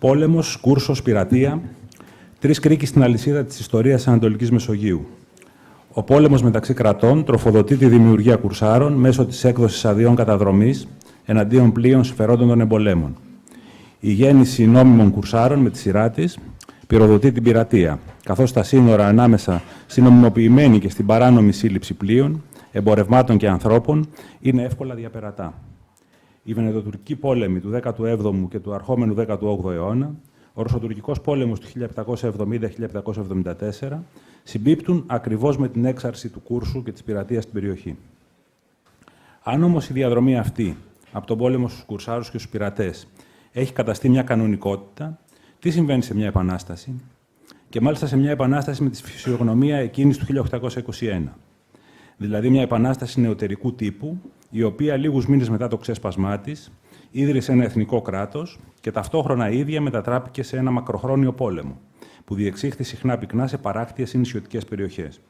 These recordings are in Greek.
Πόλεμος, Κούρσος, πειρατεία. Τρεις κρίκοι στην αλυσίδα της ιστορίας της Ανατολικής Μεσογείου. Ο πόλεμος μεταξύ κρατών τροφοδοτεί τη δημιουργία κουρσάρων μέσω της έκδοσης αδειών καταδρομής εναντίον πλοίων συμφερόντων των εμπολέμων. Η γέννηση νόμιμων κουρσάρων με τη σειρά της πυροδοτεί την πειρατεία, καθώς τα σύνορα ανάμεσα στην νομιμοποιημένη και στην παράνομη σύλληψη πλοίων, εμπορευμάτων και ανθρώπων είναι εύκολα διαπερατά. Οι βενετοτουρκικοί πόλεμοι του 17ου και του αρχόμενου 18ου αιώνα, ο Ρωσοτουρκικός πόλεμος του 1770-1774, συμπίπτουν ακριβώς με την έξαρση του Κούρσου και της πειρατείας στην περιοχή. Αν όμως η διαδρομή αυτή, από τον πόλεμο στους Κουρσάρους και στους πειρατές, έχει καταστεί μια κανονικότητα, τι συμβαίνει σε μια επανάσταση, και μάλιστα σε μια επανάσταση με τη φυσιογνωμία εκείνης του 1821. Δηλαδή μια επανάσταση νεωτερικού τύπου, η οποία λίγους μήνες μετά το ξέσπασμά της ίδρυσε ένα εθνικό κράτος και ταυτόχρονα η ίδια μετατράπηκε σε ένα μακροχρόνιο πόλεμο, που διεξήχθη συχνά πυκνά σε παράκτιες ή νησιωτικές περιοχές.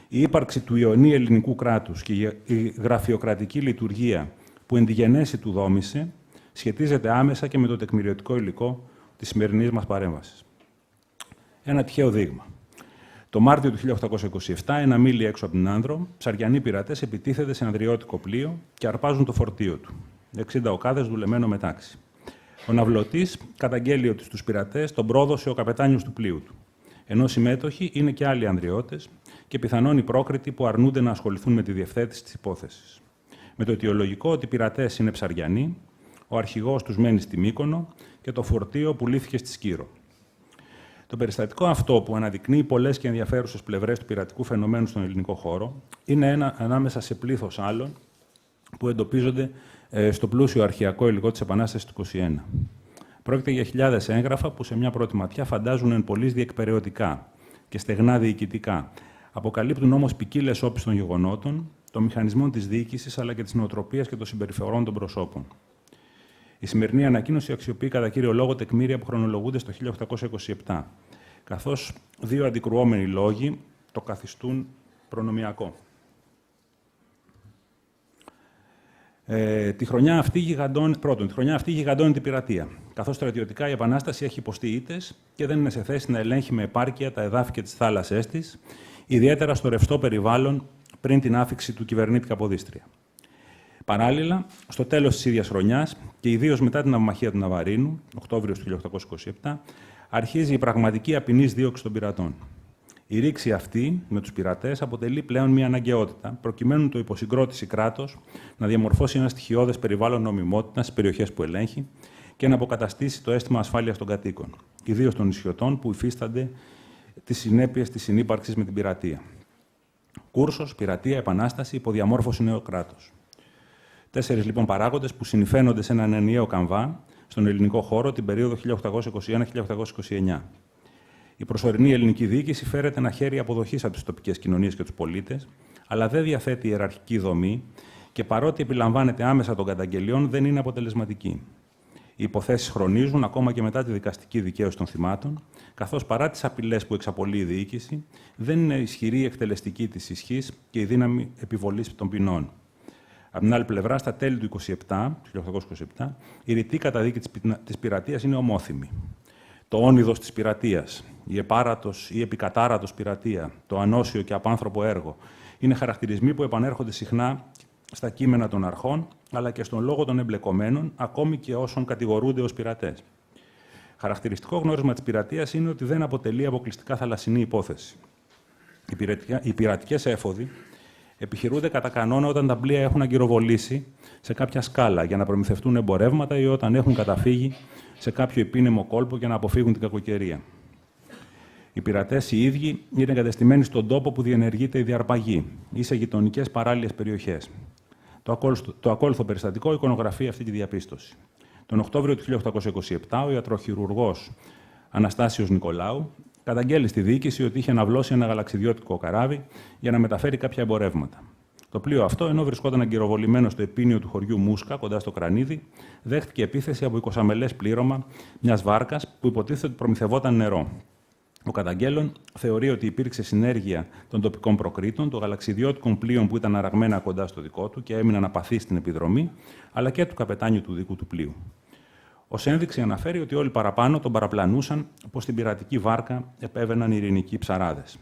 Η ύπαρξη του ιονή ελληνικού κράτους και η γραφειοκρατική λειτουργία που εν τη γενέση του δόμησε, σχετίζεται άμεσα και με το τεκμηριωτικό υλικό της σημερινής μας παρέμβασης. Ένα τυχαίο δείγμα. Το Μάρτιο του 1827, ένα μίλι έξω από την Άνδρο, ψαριανοί πειρατές επιτίθεται σε ανδριώτικο πλοίο και αρπάζουν το φορτίο του. 60 οκάδες δουλεμένο μετάξι. Ο ναυλωτής καταγγέλει ότι στους πειρατές τον πρόδωσε ο καπετάνιος του πλοίου του. Ενώ συμμέτοχοι είναι και άλλοι ανδριώτες και πιθανόν οι πρόκριτοι που αρνούνται να ασχοληθούν με τη διευθέτηση της υπόθεσης. Με το αιτιολογικό ότι οι πειρατές είναι ψαριανοί, ο αρχηγός τους μένει στη Μύκονο και το φορτίο πουλήθηκε στη Σκύρο. Το περιστατικό αυτό, που αναδεικνύει πολλές και ενδιαφέρουσες πλευρές του πειρατικού φαινομένου στον ελληνικό χώρο, είναι ένα ανάμεσα σε πλήθος άλλων που εντοπίζονται στο πλούσιο αρχαιακό υλικό της Επανάστασης του 1921. Πρόκειται για χιλιάδες έγγραφα που σε μια πρώτη ματιά φαντάζουν εν πολλοίς διεκπεραιωτικά και στεγνά διοικητικά. Αποκαλύπτουν όμως ποικίλες όψεις των γεγονότων, των μηχανισμών της διοίκησης αλλά και της νοοτροπίας και των συμπεριφορών των προσώπων. Η σημερινή ανακοίνωση αξιοποιεί κατά κύριο λόγο τεκμήρια που χρονολογούνται στο 1827, καθώς δύο αντικρουόμενοι λόγοι το καθιστούν προνομιακό. Τη χρονιά αυτή γιγαντώνει την πειρατεία, καθώς στρατιωτικά η Επανάσταση έχει υποστεί ήττες και δεν είναι σε θέση να ελέγχει με επάρκεια τα εδάφη και τις θάλασσές της, ιδιαίτερα στο ρευστό περιβάλλον πριν την άφιξη του κυβερνήτη Καποδίστρια. Παράλληλα, στο τέλος της ίδιας χρονιάς και ιδίως μετά την αυμαχία του Ναβαρίνου, Οκτώβριος του 1827, αρχίζει η πραγματική απεινής δίωξη των πειρατών. Η ρήξη αυτή με τους πειρατές αποτελεί πλέον μια αναγκαιότητα, προκειμένου το υποσυγκρότηση κράτος να διαμορφώσει ένα στοιχειώδες περιβάλλον νομιμότητας στις περιοχές που ελέγχει και να αποκαταστήσει το αίσθημα ασφάλειας των κατοίκων, ιδίως των νησιωτών που υφίστανται τις συνέπειες της συνύπαρξης με την πειρατεία. Κούρσος, πειρατεία, επανάσταση, υποδιαμόρφωση νέο κράτος. 4 λοιπόν παράγοντες που συνυφαίνονται σε έναν ενιαίο καμβά στον ελληνικό χώρο την περίοδο 1821-1829. Η προσωρινή ελληνική διοίκηση φέρεται ένα χέρι αποδοχής από τις τοπικές κοινωνίες και τους πολίτες, αλλά δεν διαθέτει ιεραρχική δομή και παρότι επιλαμβάνεται άμεσα των καταγγελιών, δεν είναι αποτελεσματική. Οι υποθέσεις χρονίζουν ακόμα και μετά τη δικαστική δικαίωση των θυμάτων, καθώς παρά τις απειλές που εξαπολύει η διοίκηση, δεν είναι ισχυρή η εκτελεστική της ισχύς και η δύναμη επιβολής των ποινών. Από την άλλη πλευρά, στα τέλη του 1827, η ρητή καταδίκη της πειρατείας είναι ομόθυμη. Το όνειδος της πειρατείας, η επάρατος ή επικατάρατος πειρατεία, το ανώσιο και απάνθρωπο έργο, είναι χαρακτηρισμοί που επανέρχονται συχνά στα κείμενα των αρχών, αλλά και στον λόγο των εμπλεκομένων, ακόμη και όσων κατηγορούνται ως πειρατές. Χαρακτηριστικό γνώρισμα της πειρατείας είναι ότι δεν αποτελεί αποκλειστικά θαλασσινή υπόθεση. Οι πειρατικές έφοδοι επιχειρούνται κατά κανόνα όταν τα πλοία έχουν αγκυροβολήσει σε κάποια σκάλα για να προμηθευτούν εμπορεύματα ή όταν έχουν καταφύγει σε κάποιο επίνεμο κόλπο για να αποφύγουν την κακοκαιρία. Οι πειρατές οι ίδιοι είναι εγκατεστημένοι στον τόπο που διενεργείται η διαρπαγή ή σε γειτονικές παράλιες περιοχές. Το ακόλουθο περιστατικό εικονογραφεί αυτή τη διαπίστωση. Τον Οκτώβριο του 1827, ο ιατροχειρουργός Αναστάσιος Νικολάου καταγγέλει στη διοίκηση ότι είχε αναβλώσει ένα γαλαξιδιώτικο καράβι για να μεταφέρει κάποια εμπορεύματα. Το πλοίο αυτό, ενώ βρισκόταν αγκυροβολημένο στο επίνιο του χωριού Μούσκα, κοντά στο Κρανίδι, δέχτηκε επίθεση από 20 πλήρωμα μιας βάρκας που υποτίθεται ότι προμηθευόταν νερό. Ο καταγγέλλον θεωρεί ότι υπήρξε συνέργεια των τοπικών προκρήτων, των γαλαξιδιώτικων πλοίων που ήταν αραγμένα κοντά στο δικό του και έμειναν απαθείς στην επιδρομή, αλλά και του καπετάνιου του δικού του πλοίου. Ως ένδειξη αναφέρει ότι όλοι παραπάνω τον παραπλανούσαν πως στην πειρατική βάρκα επέβαιναν ειρηνικοί ψαράδες.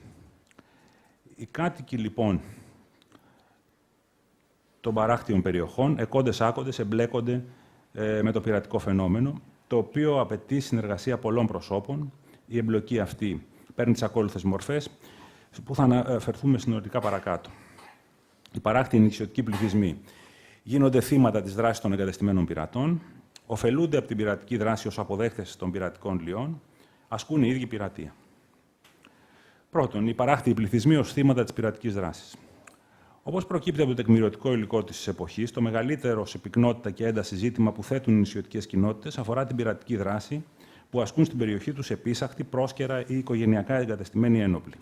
Οι κάτοικοι, λοιπόν, των παράκτιων περιοχών, εκόντες-άκοντες, εμπλέκονται με το πειρατικό φαινόμενο, το οποίο απαιτεί συνεργασία πολλών προσώπων. Η εμπλοκή αυτή παίρνει τις ακόλουθες μορφές, που θα αναφερθούμε συνολικά παρακάτω. Οι παράκτιοι νησιωτικοί πληθυσμοί γίνονται θύματα της δράσης των εγκατεστημένων πειρατών, ωφελούνται από την πειρατική δράση ως αποδέχτες των πειρατικών λιών, ασκούν οι ίδιοι πειρατεία. Πρώτον, οι παράκτιοι πληθυσμοί ως θύματα της πειρατικής δράσης. Όπως προκύπτει από το τεκμηριωτικό υλικό της εποχής, το μεγαλύτερο σε πυκνότητα και ένταση ζήτημα που θέτουν οι νησιωτικές κοινότητες αφορά την πειρατική δράση που ασκούν στην περιοχή τους επίσαχτοι, πρόσκαιρα ή οικογενειακά εγκατεστημένοι ένοπλοι.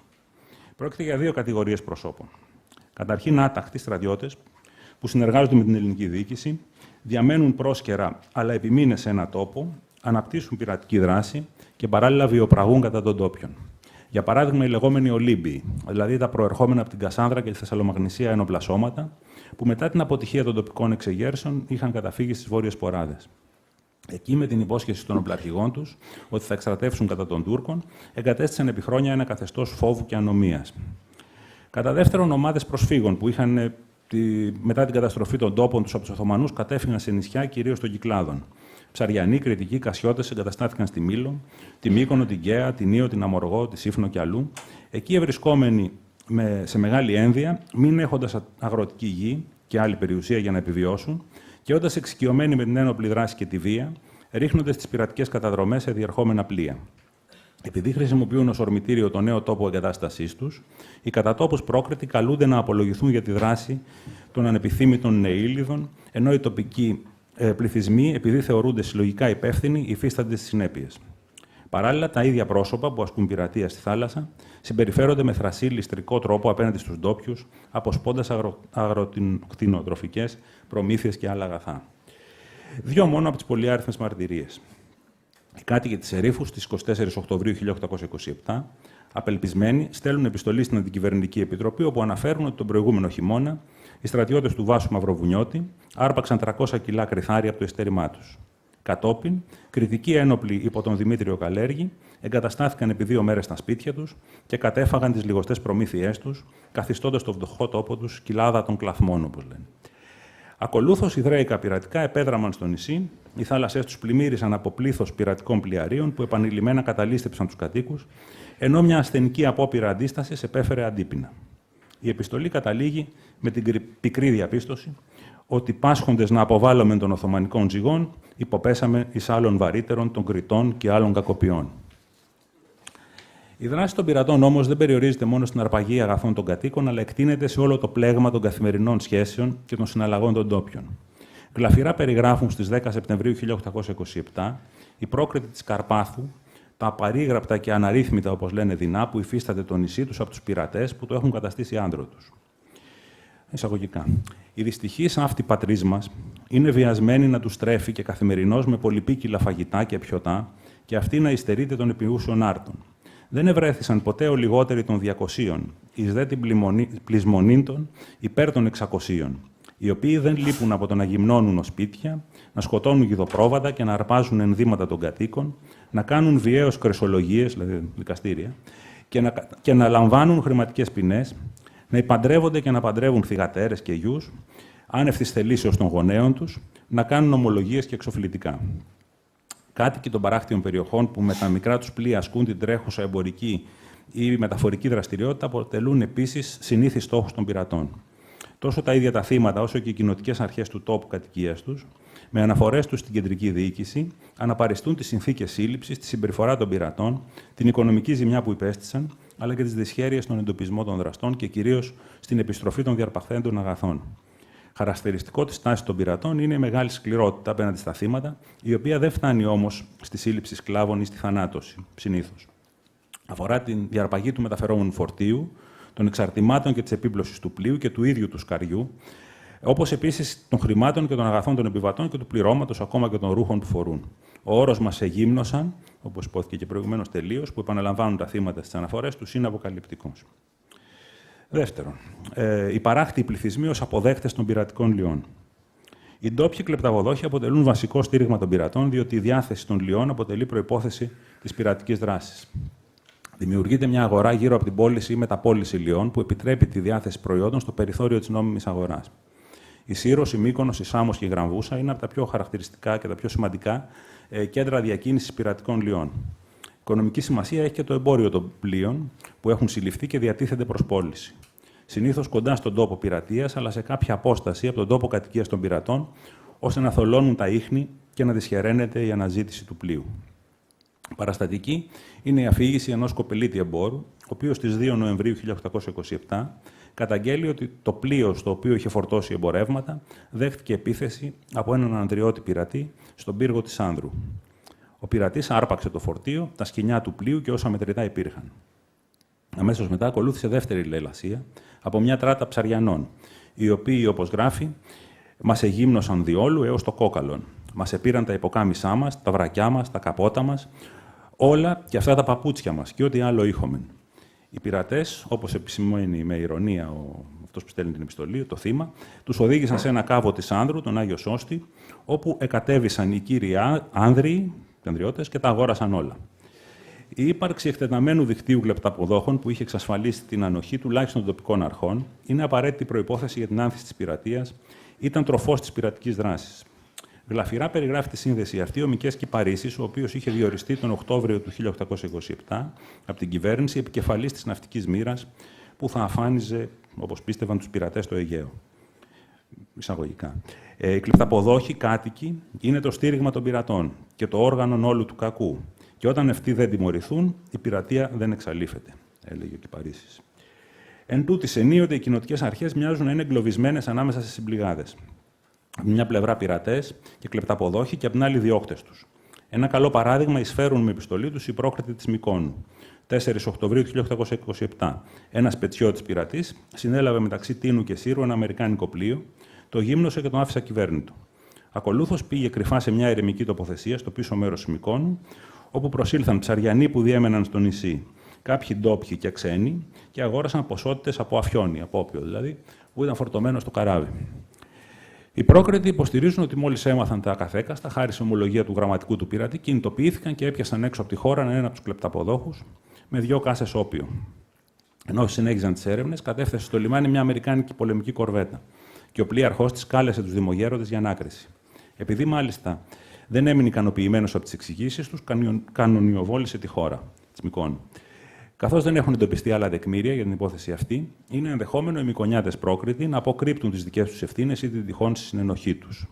Πρόκειται για δύο κατηγορίες προσώπων. Καταρχήν, άταχτοι στρατιώτες που συνεργάζονται με την ελληνική διοίκηση, διαμένουν πρόσκαιρα αλλά επιμείνες σε ένα τόπο, αναπτύσσουν πειρατική δράση και παράλληλα βιοπραγούν κατά των ντόπιων. Για παράδειγμα, οι λεγόμενοι Ολύμπιοι, δηλαδή τα προερχόμενα από την Κασάνδρα και τη Θεσσαλομαγνησία ένοπλα σώματα, που μετά την αποτυχία των τοπικών εξεγέρσεων είχαν καταφύγει στις Βόρειες Ποράδες. Εκεί, με την υπόσχεση των οπλαρχηγών τους ότι θα εξτρατεύσουν κατά των Τούρκων, εγκατέστησαν επί χρόνια ένα καθεστώς φόβου και ανομίας. Κατά δεύτερον, ομάδες προσφύγων που είχαν μετά την καταστροφή των τόπων τους από τους Οθωμανούς κατέφυγαν σε νησιά, κυρίως των Κυκλάδων. Ψαριανοί, Κρητικοί, Κασιώτες εγκαταστάθηκαν στη Μήλο, τη Μύκονο, την Καία, την Ήο, την Αμοργό, τη Σύφνο και αλλού. Εκεί ευρισκόμενοι σε μεγάλη ένδια, μην έχοντας αγροτική γη και άλλη περιουσία για να επιβιώσουν, και όντας εξοικειωμένοι με την ένοπλη δράση και τη βία, ρίχνονται στις πειρατικές καταδρομές σε διερχόμενα πλοία. Επειδή χρησιμοποιούν ως ορμητήριο το νέο τόπο εγκατάστασής τους, οι κατά τόπους πρόκριτοι καλούνται να απολογηθούν για τη δράση των ανεπιθύμητων νεήλιδων, ενώ οι τοπικοί πληθυσμοί, επειδή θεωρούνται συλλογικά υπεύθυνοι, υφίστανται τις συνέπειες. Παράλληλα, τα ίδια πρόσωπα που ασκούν πειρατεία στη θάλασσα συμπεριφέρονται με θρασί ληστρικό τρόπο απέναντι στους ντόπιους, αποσπώντας αγροκτηνοτροφικές προμήθειες και άλλα αγαθά. Δύο μόνο από τις πολυάριθμες μαρτυρίες. Οι κάτοικοι της Ερήφου στις 24 Οκτωβρίου 1827, απελπισμένοι, στέλνουν επιστολή στην Αντικυβερνητική Επιτροπή, όπου αναφέρουν ότι τον προηγούμενο χειμώνα οι στρατιώτες του Βάσου Μαυροβουνιώτη άρπαξαν 300 κιλά κρυθάρι από το ειστέρημά τους. Κατόπιν, κριτικοί ένοπλοι υπό τον Δημήτριο Καλέργη εγκαταστάθηκαν επί 2 μέρες στα σπίτια τους και κατέφαγαν τις λιγοστές προμήθειές τους, καθιστώντας το φτωχό τόπο τους κοιλάδα των κλαθμών, όπως λένε. Ακολούθως, οι Δρέικα πειρατικά επέδραμαν στο νησί, οι θάλασσές τους πλημμύρισαν από πλήθος πειρατικών πλοιαρίων που επανειλημμένα καταλήστεψαν τους κατοίκους, ενώ μια ασθενική απόπειρα αντίστασης επέφερε αντίπεινα. Η επιστολή καταλήγει με την πικρή διαπίστωση ότι πάσχοντες να αποβάλλομεν των Οθωμανικών ζυγών, υποπέσαμε εις άλλων βαρύτερων των Κρητών και άλλων κακοποιών. Η δράση των πειρατών όμως δεν περιορίζεται μόνο στην αρπαγή αγαθών των κατοίκων, αλλά εκτείνεται σε όλο το πλέγμα των καθημερινών σχέσεων και των συναλλαγών των ντόπιων. Γλαφυρά περιγράφουν στις 10 Σεπτεμβρίου 1827 οι πρόκριτοι της Καρπάθου τα απαρήγραπτα και αναρρύθμιτα, όπως λένε, δεινά που υφίσταται το νησί τους από τους πειρατές που το έχουν καταστήσει άντρο τους. Εισαγωγικά. Οι δυστυχείς αυτοί πατρίς μας είναι βιασμένοι να τους τρέφει και καθημερινώς με πολυπίκυλα φαγητά και πιωτά, και αυτοί να υστερείται των επιούσιων άρτων. Δεν ευρέθησαν ποτέ ο λιγότεροι των 200, εις δε την πλεισμονήντων υπέρ των 600, οι οποίοι δεν λείπουν από το να γυμνώνουν ως σπίτια, να σκοτώνουν γιδοπρόβατα και να αρπάζουν ενδύματα των κατοίκων, να κάνουν βιαίως κρεσολογίες, δηλαδή δικαστήρια, και να λαμβάνουν χρηματικές ποινές, να υπαντρεύονται και να παντρεύουν θυγατέρες και γιους, άνευ της θελήσεως των γονέων τους, να κάνουν ομολογίες και εξοφλητικά. Κάτοικοι των παράκτιων περιοχών που με τα μικρά τους πλοία ασκούν την τρέχουσα εμπορική ή μεταφορική δραστηριότητα αποτελούν επίσης συνήθεις στόχους των πειρατών. Τόσο τα ίδια τα θύματα, όσο και οι κοινοτικές αρχές του τόπου κατοικίας τους, με αναφορές τους στην κεντρική διοίκηση, αναπαριστούν τις συνθήκες σύλληψης, τη συμπεριφορά των πειρατών, την οικονομική ζημιά που υπέστησαν, αλλά και τις δυσχέρειες στον εντοπισμό των δραστών και κυρίως στην επιστροφή των διαρπαχθέντων αγαθών. Χαρακτηριστικό της τάσης των πειρατών είναι η μεγάλη σκληρότητα απέναντι στα θύματα, η οποία δεν φτάνει όμως στη σύλληψη σκλάβων ή στη θανάτωση, συνήθως. Αφορά την διαρπαγή του μεταφερόμενου φορτίου, των εξαρτημάτων και της επίπλωσης του πλοίου και του ίδιου του σκαριού, όπως επίσης των χρημάτων και των αγαθών των επιβατών και του πληρώματος, ακόμα και των ρούχων που φορούν. Ο όρος μας εγύμνωσαν, όπως υπόθηκε και προηγουμένως τελείως, που επαναλαμβάνουν τα θύματα στις αναφορές τους, είναι αποκαλυπτικός. Δεύτερον, οι παράκτιοι πληθυσμοί ως αποδέκτες των πειρατικών λιών. Οι ντόπιοι κλεπταποδόχοι αποτελούν βασικό στήριγμα των πειρατών, διότι η διάθεση των λιών αποτελεί προϋπόθεση της πειρατικής δράσης. Δημιουργείται μια αγορά γύρω από την πώληση ή μεταπώληση λιών, που επιτρέπει τη διάθεση προϊόντων στο περιθώριο της νόμιμης αγοράς. Η Σύρος, η Μύκονος, η Σάμος και η Γραμβούσα είναι από τα πιο χαρακτηριστικά και τα πιο σημαντικά κέντρα διακίνησης πειρατικών λιών. Οικονομική σημασία έχει και το εμπόριο των πλοίων που έχουν συλληφθεί και διατίθενται προς πώληση. Συνήθως κοντά στον τόπο πειρατείας, αλλά σε κάποια απόσταση από τον τόπο κατοικίας των πειρατών, ώστε να θολώνουν τα ίχνη και να δυσχεραίνεται η αναζήτηση του πλοίου. Παραστατική είναι η αφήγηση ενός κοπελίτη εμπόρου, ο οποίος στις 2 Νοεμβρίου 1827 καταγγέλει ότι το πλοίο στο οποίο είχε φορτώσει εμπορεύματα δέχτηκε επίθεση από έναν ανδριώτη πειρατή στον πύργο της Άνδρου. Ο πειρατής άρπαξε το φορτίο, τα σκοινιά του πλοίου και όσα μετρητά υπήρχαν. Αμέσως μετά ακολούθησε δεύτερη λαιλασία από μια τράτα ψαριανών, οι οποίοι, όπως γράφει, μας εγύμνωσαν διόλου έως το κόκαλον. Μας επήραν τα υποκάμισά μας, τα βρακιά μας, τα καπότα μας, όλα και αυτά τα παπούτσια μας και ό,τι άλλο είχομεν. Οι πειρατές, όπως επισημαίνει με ηρωνία αυτός που στέλνει την επιστολή, το θύμα, τους οδήγησαν σε ένα κάβο της Άνδρου, τον Άγιο Σώστη, όπου εκατέβησαν οι κύριοι Άνδριοι, ανδριώτες, και τα αγόρασαν όλα. Η ύπαρξη εκτεταμένου δικτύου κλεπταποδόχων που είχε εξασφαλίσει την ανοχή τουλάχιστον των τοπικών αρχών είναι απαραίτητη προϋπόθεση για την άνθηση της πειρατείας, ήταν τροφός της πειρατικής δράσης. Γλαφυρά περιγράφει τη σύνδεση αυτή ο Μικές Κυπαρίσης, ο οποίος είχε διοριστεί τον Οκτώβριο του 1827 από την κυβέρνηση επικεφαλής της ναυτικής μοίρας, που θα αφάνιζε, όπως πίστευαν, τους πειρατές στο Αιγαίο. Εισαγωγικά. Οι κλεπταποδόχοι κάτοικοι είναι το στήριγμα των πειρατών και το όργανο όλου του κακού. Και όταν αυτοί δεν τιμωρηθούν, η πειρατεία δεν εξαλείφεται, έλεγε ο Κυπαρίσης. Εν τούτης, ενίοτε οι κοινοτικές αρχές μοιάζουν να είναι εγκλωβισμένες ανάμεσα σε συμπληγάδες. Από μια πλευρά πειρατές και κλεπταποδόχοι και από την άλλη διώκτες τους. Ένα καλό παράδειγμα εισφέρουν με επιστολή τους οι πρόκριτοι της Μυκόνου. 4 Οκτωβρίου 1827. Ένας πετσιώτης πειρατής συνέλαβε μεταξύ Τίνου και Σύρου ένα αμερικάνικο πλοίο, το γύμνωσε και το άφησε ακυβέρνητο. Ακολούθως πήγε κρυφά σε μια ερημική τοποθεσία στο πίσω μέρος της Μυκόνου, όπου προσήλθαν ψαριανοί που διέμεναν στο νησί, κάποιοι ντόπιοι και ξένοι, και αγόρασαν ποσότητες από αφιόνι, από όπιο δηλαδή, που ήταν φορτωμένο στο καράβι. Οι πρόκριτοι υποστηρίζουν ότι μόλις έμαθαν τα καθέκαστα, χάρη σε ομολογία του γραμματικού του πειρατή, κινητοποιήθηκαν και έπιασαν έξω από τη χώρα έναν από τους κλεπταποδόχους με 2 κάσες όπιο. Ενώ συνέχιζαν τις έρευνες, κατέφθασε στο λιμάνι μια αμερικάνικη πολεμική κορβέτα και ο πλοίαρχός της κάλεσε τους δημογέροντες για ανάκριση. Επειδή μάλιστα δεν έμεινε ικανοποιημένος από τις εξηγήσεις τους, κανονιοβόλησε τη χώρα της Μυκόνου. Καθώς δεν έχουν εντοπιστεί άλλα τεκμήρια για την υπόθεση αυτή, είναι ενδεχόμενο οι Μυκονιάτες πρόκριτοι να αποκρύπτουν τις δικές τους ευθύνες ή την τυχόν συνενοχή τους.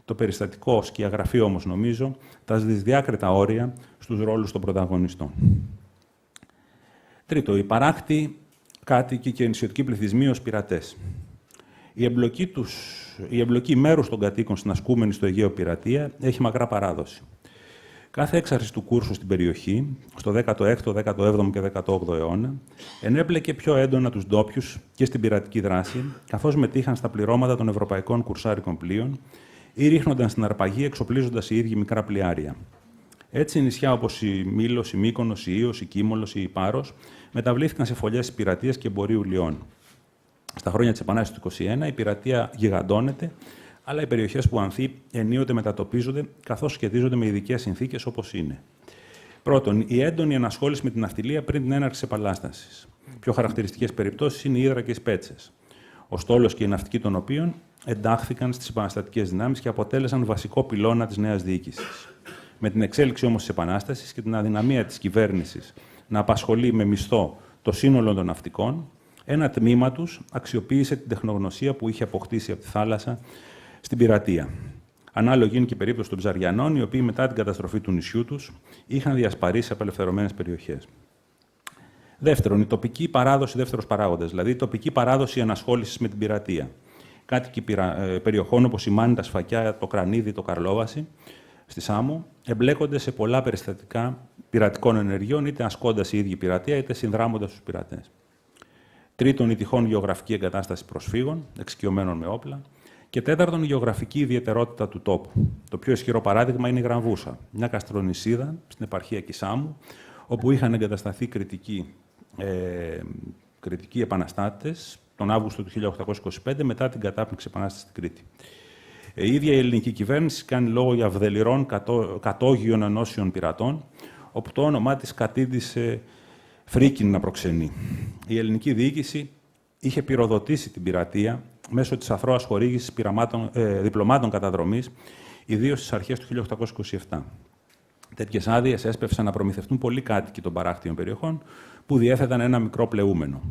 Το περιστατικό σκιαγραφεί όμως, νομίζω, τα δυσδιάκριτα όρια στους ρόλους των πρωταγωνιστών. Τρίτο, οι παράκτοι κάτοικοι και νησιωτικοί πληθυσμοί ως πειρατές. Η εμπλοκή μέρους των κατοίκων στην ασκούμενη στο Αιγαίο πειρατεία έχει μακρά παράδοση. Κάθε έξαρση του κούρσου στην περιοχή, στο 16ο, 17ο και 18ο αιώνα, ενέπλεκε πιο έντονα τους ντόπιους και στην πειρατική δράση, καθώς μετήχαν στα πληρώματα των ευρωπαϊκών κουρσάρικων πλοίων ή ρίχνονταν στην αρπαγή εξοπλίζοντας οι ίδιοι μικρά πλοιάρια. Έτσι, νησιά όπως η Μήλος, η Μύκονος, η Ήος, η Κίμολος ή η Πάρος μεταβλήθηκαν σε φωλιές της πειρατείας και εμπορίου λιών. Στα χρόνια της Επανάστασης του 1921, η πειρατεία γιγαντώνεται, αλλά οι περιοχές που ανθεί ενίοτε μετατοπίζονται, καθώς σχετίζονται με ειδικές συνθήκες όπως είναι. Πρώτον, η έντονη ενασχόληση με την ναυτιλία πριν την έναρξη της επανάστασης. Πιο χαρακτηριστικές περιπτώσεις είναι η Ύδρα και οι Σπέτσες. Ο στόλος και η ναυτική των οποίων εντάχθηκαν στις επαναστατικές δυνάμεις και αποτέλεσαν βασικό πυλώνα της νέας διοίκησης. Με την εξέλιξη όμως της επανάστασης και την αδυναμία της κυβέρνησης να απασχολεί με μισθό το σύνολο των ναυτικών, ένα τμήμα τους αξιοποίησε την τεχνογνωσία που είχε αποκτήσει από τη θάλασσα στην πειρατεία. Ανάλογη είναι και η περίπτωση των ψαριανών, οι οποίοι μετά την καταστροφή του νησιού τους είχαν διασπαρίσει σε απελευθερωμένες περιοχές. Δεύτερον, η τοπική παράδοση, δεύτερος παράγοντας, δηλαδή η τοπική παράδοση ενασχόλησης με την πειρατεία. Κάτοικοι περιοχών όπως η Μάνη, τα Σφακιά, το Κρανίδι, το Καρλόβαση, στη Σάμο, εμπλέκονται σε πολλά περιστατικά πειρατικών ενεργειών, είτε ασκώντας η ίδια πειρατεία, είτε συνδράμοντας τους πειρατές. Τρίτον, η τυχόν γεωγραφική εγκατάσταση προσφύγων, εξοικειωμένων με όπλα. Και τέταρτον, η γεωγραφική ιδιαιτερότητα του τόπου. Το πιο ισχυρό παράδειγμα είναι η Γραμβούσα, μια καστρονησίδα στην επαρχία Κισάμου, όπου είχαν εγκατασταθεί κρητικοί επαναστάτες τον Αύγουστο του 1825 μετά την κατάπνιξη επανάστασης στην Κρήτη. Η ίδια η ελληνική κυβέρνηση κάνει λόγο για βδελιρών κατόγειων ενώσεων πειρατών, όπου το όνομά της κατήντησε φρίκιν να προξενεί. Η ελληνική διοίκηση είχε πυροδοτήσει την πειρατεία μέσω της αθρώας χορήγησης διπλωμάτων καταδρομής, ιδίως στις αρχές του 1827. Τέτοιες άδειες έσπευσαν να προμηθευτούν πολλοί κάτοικοι των παράκτιων περιοχών που διέθεταν ένα μικρό πλεούμενο.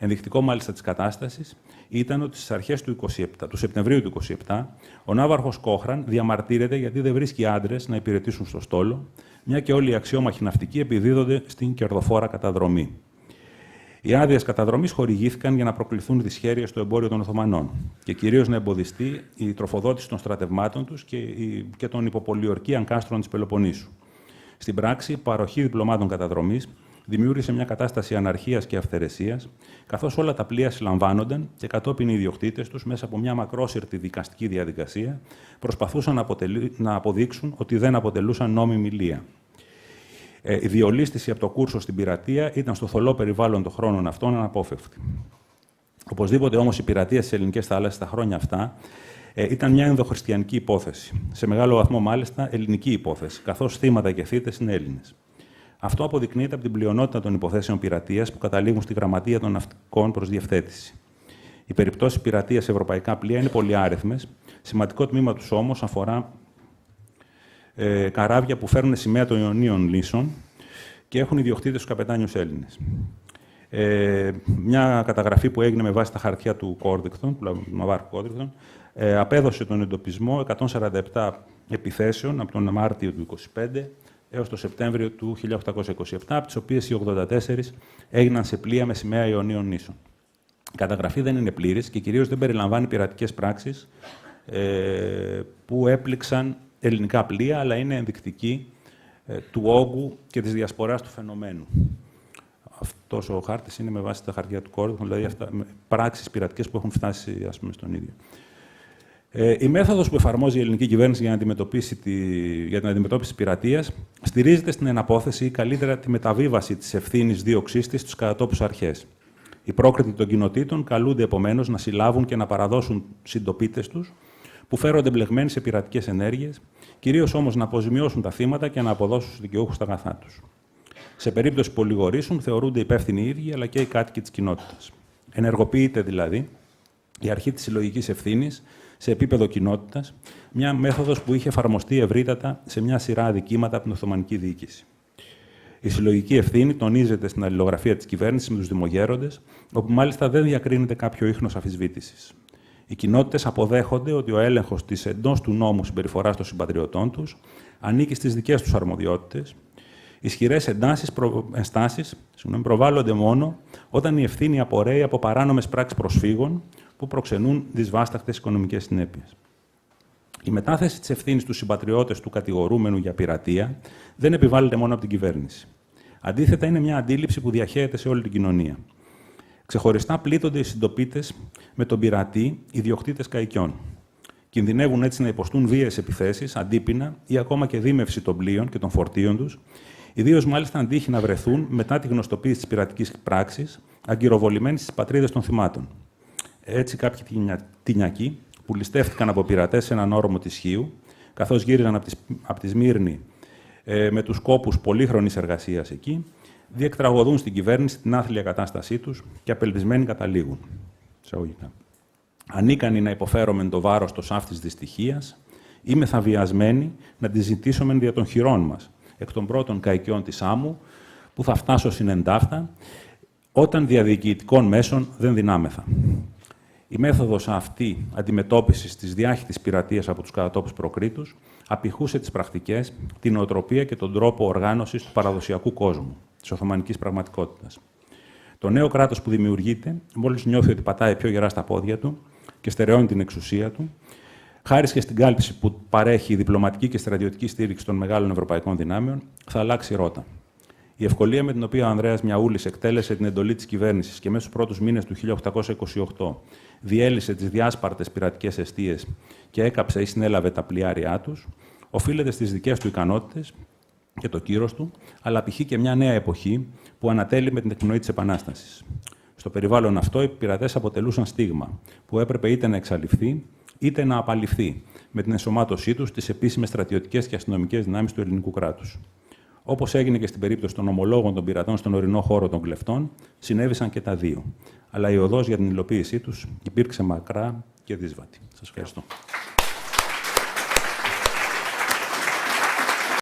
Ενδεικτικό μάλιστα της κατάστασης ήταν ότι στις αρχές του Σεπτεμβρίου του 27, ο ναύαρχος Κόχραν διαμαρτύρεται γιατί δεν βρίσκει άντρες να υπηρετήσουν στο στόλο, μια και όλοι οι αξιόμαχοι ναυτικοί επιδίδονται στην κερδοφόρα καταδρομή. Οι άδειες καταδρομής χορηγήθηκαν για να προκληθούν δυσχέρειες στο εμπόριο των Οθωμανών και κυρίως να εμποδιστεί η τροφοδότηση των στρατευμάτων τους και των υποπολιορκίαν κάστρων της Πελοποννήσου. Στην πράξη, η παροχή διπλωμάτων καταδρομής δημιούργησε μια κατάσταση αναρχίας και αυθαιρεσίας, καθώς όλα τα πλοία συλλαμβάνονταν και κατόπιν οι ιδιοκτήτες τους, μέσα από μια μακρόσυρτη δικαστική διαδικασία, προσπαθούσαν να αποδείξουν ότι δεν αποτελούσαν νόμιμη λία. Η διολίσθηση από το κούρσο στην πειρατεία ήταν στο θολό περιβάλλον των χρόνων αυτών αναπόφευκτη. Οπωσδήποτε όμως η πειρατεία στις ελληνικές θάλασσες τα χρόνια αυτά ήταν μια ενδοχριστιανική υπόθεση. Σε μεγάλο βαθμό, μάλιστα, ελληνική υπόθεση, καθώς θύματα και θύτες είναι Έλληνες. Αυτό αποδεικνύεται από την πλειονότητα των υποθέσεων πειρατείας που καταλήγουν στη Γραμματεία των Ναυτικών προς διευθέτηση. Οι περιπτώσεις πειρατείας σε ευρωπαϊκά πλοία είναι πολυάριθμες. Σημαντικό τμήμα τους όμως αφορά καράβια που φέρνουν σημαία των Ιωνίων νήσων και έχουν ιδιοκτήτες τους καπετάνιους Έλληνες. Μια καταγραφή που έγινε με βάση τα χαρτιά του Κόρδικτον, του Ναβάρχου Κόρδικτον, απέδωσε τον εντοπισμό 147 επιθέσεων από τον Μάρτιο του 1925 έως τον Σεπτέμβριο του 1827, από τις οποίες οι 84 έγιναν σε πλοία με σημαία Ιωνίων νήσων. Η καταγραφή δεν είναι πλήρης και κυρίως δεν περιλαμβάνει πειρατικές πράξεις που έπληξαν ελληνικά πλοία, αλλά είναι ενδεικτική του όγκου και της διασποράς του φαινομένου. Αυτός ο χάρτης είναι με βάση τα χαρτιά του Κόρδικτον, δηλαδή πράξεις πειρατικές που έχουν φτάσει, ας πούμε, στον ίδιο. Η μέθοδος που εφαρμόζει η ελληνική κυβέρνηση για την αντιμετώπιση της πειρατείας στηρίζεται στην εναπόθεση ή καλύτερα τη μεταβίβαση της ευθύνης δίωξής της στους κατατόπους αρχές. Οι πρόκριτοι των κοινοτήτων καλούνται επομένως να συλλάβουν και να παραδώσουν συντοπίτες τους που φέρονται μπλεγμένοι σε πειρατικές ενέργειες, κυρίως όμως να αποζημιώσουν τα θύματα και να αποδώσουν στους δικαιούχους τα αγαθά τους. Σε περίπτωση που ολιγορήσουν, θεωρούνται υπεύθυνοι οι ίδιοι αλλά και οι κάτοικοι της κοινότητας. Ενεργοποιείται δηλαδή η αρχή της συλλογικής ευθύνης σε επίπεδο κοινότητας, μια μέθοδος που είχε εφαρμοστεί ευρύτατα σε μια σειρά αδικήματα από την Οθωμανική διοίκηση. Η συλλογική ευθύνη τονίζεται στην αλληλογραφία της κυβέρνησης με τους δημογέροντες, όπου μάλιστα δεν διακρίνεται κάποιο ίχνος αμφισβήτησης. Οι κοινότητες αποδέχονται ότι ο έλεγχος της εντός του νόμου συμπεριφοράς των συμπατριωτών τους ανήκει στις δικές τους αρμοδιότητες. Ισχυρές ενστάσεις προβάλλονται μόνο όταν η ευθύνη απορρέει από παράνομες πράξεις προσφύγων που προξενούν δυσβάσταχτες οικονομικές συνέπειες. Η μετάθεση της ευθύνης στους συμπατριώτες του κατηγορούμενου για πειρατεία δεν επιβάλλεται μόνο από την κυβέρνηση. Αντίθετα, είναι μια αντίληψη που διαχέεται σε όλη την κοινωνία. Ξεχωριστά πλήττονται οι συντοπίτες με τον πειρατή ιδιοκτήτες καϊκιών. Κινδυνεύουν έτσι να υποστούν βίαιες επιθέσεις, αντίπεινα ή ακόμα και δίμευση των πλοίων και των φορτίων τους, ιδίως μάλιστα αν τύχει να βρεθούν μετά τη γνωστοποίηση της πειρατικής πράξης, αγκυροβολημένοι στις πατρίδες των θυμάτων. Έτσι, κάποιοι τινιακοί που ληστεύτηκαν από πειρατές σε έναν όρμο της Χίου, καθώς γύριζαν από τη Σμύρνη με τους σκόπους πολύχρονης εργασίας εκεί, διεκτραγωδούν στην κυβέρνηση την άθλια κατάστασή τους και απελπισμένοι καταλήγουν. Ανίκανοι να υποφέρομεν το βάρος το σάφτης δυστυχίας, ή μεθαβιασμένοι να τη ζητήσομεν δια των χειρών μας, εκ των πρώτων καϊκιών της άμμου, που θα φτάσω συνεντάφτα, όταν διαδιοικητικών μέσων δεν δυνάμεθα. Η μέθοδος αυτή αντιμετώπισης της διάχυτης πειρατείας από τους κατατόπους προκρίτους απηχούσε τις πρακτικές, την νοοτροπία και τον τρόπο οργάνωσης του παραδοσιακού κόσμου, της Οθωμανικής πραγματικότητας. Το νέο κράτος που δημιουργείται, μόλις νιώθει ότι πατάει πιο γερά στα πόδια του και στερεώνει την εξουσία του, χάρη και στην κάλυψη που παρέχει η διπλωματική και στρατιωτική στήριξη των μεγάλων ευρωπαϊκών δυνάμεων, θα αλλάξει ρότα. Η ευκολία με την οποία ο Ανδρέας Μιαούλης εκτέλεσε την εντολή της κυβέρνησης και μέσα στους πρώτους μήνες του 1828 διέλυσε τις διάσπαρτες πειρατικές εστίες και έκαψε ή συνέλαβε τα πλοιάρια τους, οφείλεται στις δικές του ικανότητες και το κύρος του, αλλά απηχεί και μια νέα εποχή που ανατέλει με την εκπνοή της Επανάστασης. Στο περιβάλλον αυτό, οι πειρατές αποτελούσαν στίγμα, που έπρεπε είτε να εξαλειφθεί, είτε να απαλληφθεί με την ενσωμάτωσή του στις επίσημες στρατιωτικές και αστυνομικές δυνάμεις του ελληνικού κράτους. Όπως έγινε και στην περίπτωση των ομολόγων των πειρατών στον ορεινό χώρο των κλεφτών, συνέβησαν και τα δύο. Αλλά η οδός για την υλοποίησή τους υπήρξε μακρά και δύσβατη. Σας ευχαριστώ.